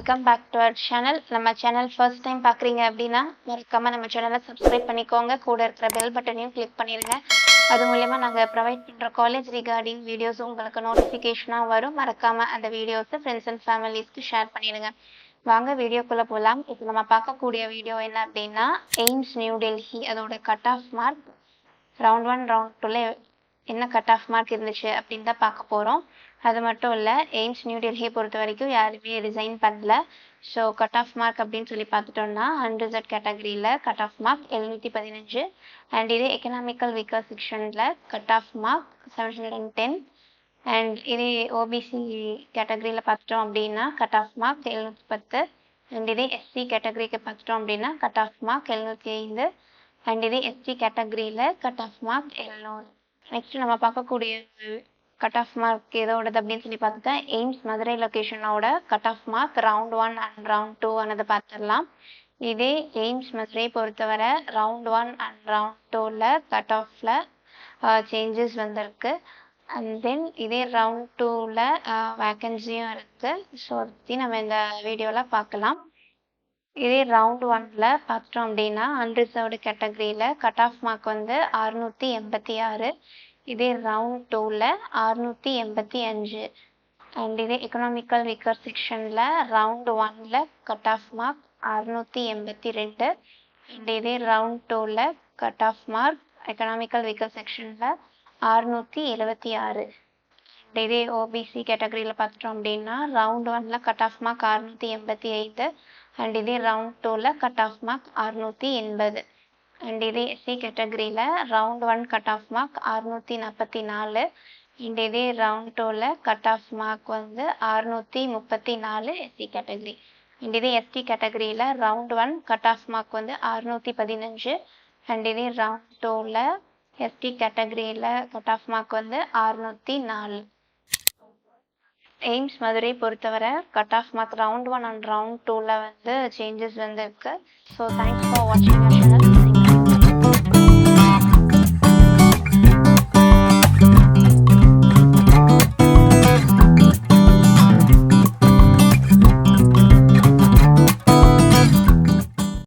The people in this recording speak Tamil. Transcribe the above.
Welcome back to our channel. நம்ம சேனல் ஃபர்ஸ்ட் டைம் பார்க்குறீங்க அப்படின்னா மறக்காமல் நம்ம சேனலை சப்ஸ்கிரைப் பண்ணிக்கோங்க. கூட இருக்கிற பெல் பட்டனையும் கிளிக் பண்ணிடுங்க. அது மூலயமா நாங்கள் ப்ரொவைட் பண்ணுற காலேஜ் ரிகார்டிங் வீடியோஸும் உங்களுக்கு நோட்டிஃபிகேஷனாக வரும். மறக்காமல் அந்த வீடியோஸை ஃப்ரெண்ட்ஸ் அண்ட் ஃபேமிலிஸ்க்கு ஷேர் பண்ணிடுங்க. வாங்க வீடியோக்குள்ளே போகலாம். இப்போ நம்ம பார்க்கக்கூடிய வீடியோ என்ன அப்படின்னா எய்ம்ஸ் நியூ டெல்லி அதோட cut off mark round 1 round 2ல என்ன கட் ஆஃப் மார்க் இருந்துச்சு அப்படின்னு தான் பார்க்க போகிறோம். அது மட்டும் இல்லை, எய்ம்ஸ் நியூ டெல்லியை பொறுத்த வரைக்கும் யாருமே ரிசைன் பண்ணல. ஸோ கட் ஆஃப் மார்க் அப்படின்னு சொல்லி பார்த்துட்டோம்னா அன்ரிசர்வ் கேட்டகரியில் கட் ஆஃப் மார்க் 715 அண்ட் இதே எக்கனாமிக்கல் வீக்கர் செக்ஷனில் கட் ஆஃப் மார்க் 710 அண்ட் இதே ஓபிசி கேட்டகரியில் பார்த்துட்டோம் அப்படின்னா கட் ஆஃப் மார்க் 710 அண்ட் இதே எஸ்சி கேட்டகரிக்கு பார்த்துட்டோம் அப்படின்னா கட் ஆஃப் மார்க் 705 அண்ட் இதே எஸ்டி கேட்டகரியில் கட் ஆஃப் மார்க் 700. நெக்ஸ்ட் நம்ம பார்க்கக்கூடிய கட் ஆஃப் மார்க் எதோடது அப்படின்னு சொல்லி பார்த்துட்டா எய்ம்ஸ் மதுரை லொக்கேஷனோட cut off mark round 1 and round 2 ஆனதை பார்த்துடலாம். இதே எய்ம்ஸ் மதுரை பொறுத்தவரை ரவுண்ட் 1 அண்ட் ரவுண்ட் 2ல கட் ஆஃபில் சேஞ்சஸ் வந்திருக்கு. அண்ட் தென் இதே ரவுண்ட் 2ல வேக்கன்சியும் இருக்குது. ஸோ அதை பற்றி நம்ம இந்த வீடியோவில் பார்க்கலாம். இதே ரவுண்ட் 1ல பார்த்தோம் அப்படின்னா அன்ரிசர்வ்டு கேட்டகரியில் கட் ஆஃப் மார்க் வந்து 686. இதே ரவுண்ட் 2ல 685 அண்ட் இதே எக்கனாமிக்கல் வீக்கர் செக்ஷனில் ரவுண்ட் 1ல கட் ஆஃப் மார்க் 682 அண்ட் இதே ரவுண்ட் 2ல cut off mark economical weaker செக்ஷனில் 676. அண்ட் இதே ஓபிசி கேட்டகரியில் பார்த்துட்டோம் அப்படின்னா ரவுண்ட் 1ல கட் ஆஃப் மார்க் 685 அண்ட் இதே ரவுண்ட் 2ல கட் ஆஃப் மார்க் 680 அண்ட் இதே எஸ்சி கேட்டகரியில் round 1 cut off mark 644 and இதே ரவுண்ட் 2ல கட் ஆஃப் மார்க் வந்து 634 எஸ்சி கேட்டகரி. அண்ட் இதே எஸ்டி கேட்டகரியில் ரவுண்ட் 1 கட் ஆஃப் மார்க் வந்து 615 அண்ட் இதே ரவுண்ட் 2ல எஸ்டி கேட்டகரியில் கட் ஆஃப் மார்க் வந்து 604. எய்ம்ஸ் மதுரை பொறுத்தவரை cut off mark round 1 and round 2ல வந்து சேஞ்சஸ் வந்து இருக்கு. ஸோ தேங்க்ஸ் ஃபார் வாட்சிங் அவர் சேனல்.